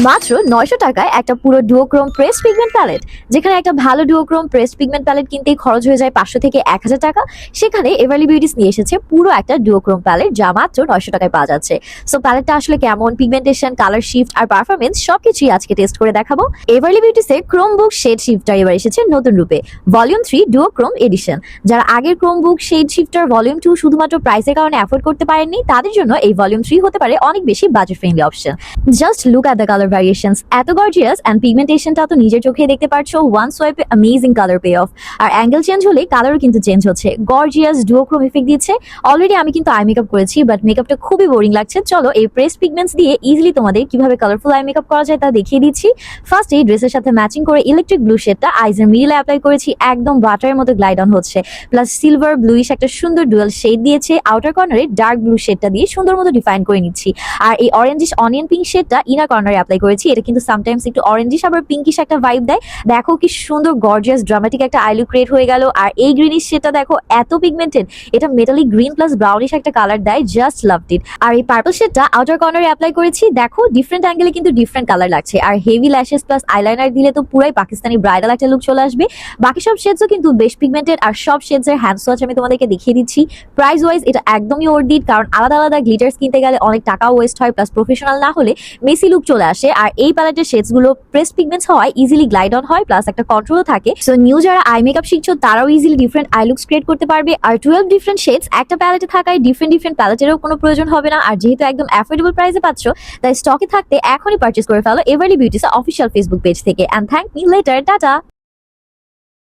মাত্র 900 টাকায় একটা পুরো ডুওক্রোম প্রেস পিগমেন্ট প্যালেট। যেখানে একটা ভালো ডুওক্রোম প্রেস পিগমেন্ট প্যালেট কিনতেই খরচ হয়ে যায় 500 থেকে 1000 টাকা, সেখানে এভারলি বিউটিস নিয়ে এসেছে পুরো একটা ডুওক্রোম প্যালেট যা মাত্র 900 টাকায় পাওয়া যাচ্ছে। সো প্যালেটটা আসলে কেমন, পিগমেন্টেশন, কালার শিফট আর পারফরমেন্স সবকিছুই আজকে টেস্ট করে দেখাবো। এভারলি বিউটিসের ক্রোম বুক শেড শিফটার এবার এসেছে নতুন রূপে, ভলিউম 3 ডুওক্রোম এডিশন। যারা আগের ক্রোম বুক শেড শিফটার ভলিউম 2 শুধুমাত্র প্রাইসের কারণে অ্যাফোর্ড করতে পারেননি, তাদের জন্য এই ভলিউম 3 হতে পারে অনেক বেশি budget friendly option. Just look at the colour variations, এত গর্জিয়াস অ্যান্ড পিগমেন্টেশনটা তো নিজের চোখে দেখতে পারছো। ওয়ান সোয়াইপে অ্যামেজিং কালার পে অফ, আর অ্যাঙ্গেল চেঞ্জ হলে কালারও কিন্তু চেঞ্জ হচ্ছে। গর্জিয়াস ডুওক্রোম ইফেক্ট দিচ্ছে। অলরেডি আমি কিন্তু আই মেকআপ করেছি, বাট মেকআপটা খুবই বোরিং লাগছে। চলো এই প্রেস পিগমেন্টস দিয়ে ইজিলি তোমাদের কিভাবে কালারফুল আই মেকআপ করা যায় তা দেখিয়ে দিচ্ছি। ফার্স্ট এই ড্রেসের সাথে ম্যাচিং করে ইলেকট্রিক ব্লু শেডটা আইজের মিডলে অ্যাপ্লাই করেছি, একদম বাটারের মতো গ্লাইড অন হচ্ছে। প্লাস সিলভার ব্লুইশ একটা সুন্দর ডুয়াল শেড দিয়েছে। আউটার কর্নারে ডার্ক ব্লু শেডটা দিয়ে সুন্দর মতো ডিফাইন করে নিচ্ছি। আর এই অরেঞ্জিশ অনিয়ন পিঙ্ক শেডটা ইনার কর্নারে অ্যাপ্লাই করেছি। এটা কিন্তু সামটাইমস একটু অরেঞ্জিশ আবার পিঙ্কিশ একটা ভাইব দেয়। দেখো কি সুন্দর গর্জিয়াস ড্রামাটিক একটা আই লুক ক্রিয়েট হয়ে গেল। আর এই গ্রিনিশ শেডটা দেখো এত পিগমেন্টেড, এটা মেটালিক গ্রিন প্লাস ব্রাউনিশ একটা কালার দেয়, জাস্ট লাভড ইট। আর এই পার্পল শেডটা আউটার কর্নারে অ্যাপ্লাই করেছি। দেখো ডিফারেন্ট অ্যাঙ্গেলে কিন্তু ডিফারেন্ট কালার লাগছে। আর হেভি ল্যাশেস প্লাস আইলাইনার দিলে তো পুরাই পাকিস্তানি ব্রাইডাল একটা লুক চলে আসবে। বাকি সব শেডসও কিন্তু বেশ পিগমেন্টেড, আর সব শেডস এর হ্যান্ড সোয়াচ আমি তোমাদেরকে দেখিয়ে দিচ্ছি। প্রাইস ওয়াইজ এটা একদমই ওয়ার্থ ইট, কারণ আলাদা আলাদা গ্লিটার্স কিনতে গেলে অনেক টাকাও ওয়েস্ট হয়, প্লাস প্রফেশনাল না হলে মেসি লুক চলে আসে। আর এই প্যালেটের শেডস গুলো প্রেস পিগমেন্টস হওয়ায় ইজিলি গ্লাইড অন হয়, প্লাস একটা কন্ট্রোলও থাকে। সো নিউ যারা আই মেকআপ শিখছো তারাও easily different I looks create করতে পারবে। আর 12 ডিফারেন্ট শেডস একটা প্যালেটে থাকায় ডিফারেন্ট প্যালেটেরও কোনো প্রয়োজন হবে না। আর যেহেতু একদম অ্যাফোর্ডেবল প্রাইসে পাচ্ছ, তাই স্টকে থাকতে এখনই পারচেস করে ফেলো Everly Beauties official Facebook page থেকে। And thank me later, tata.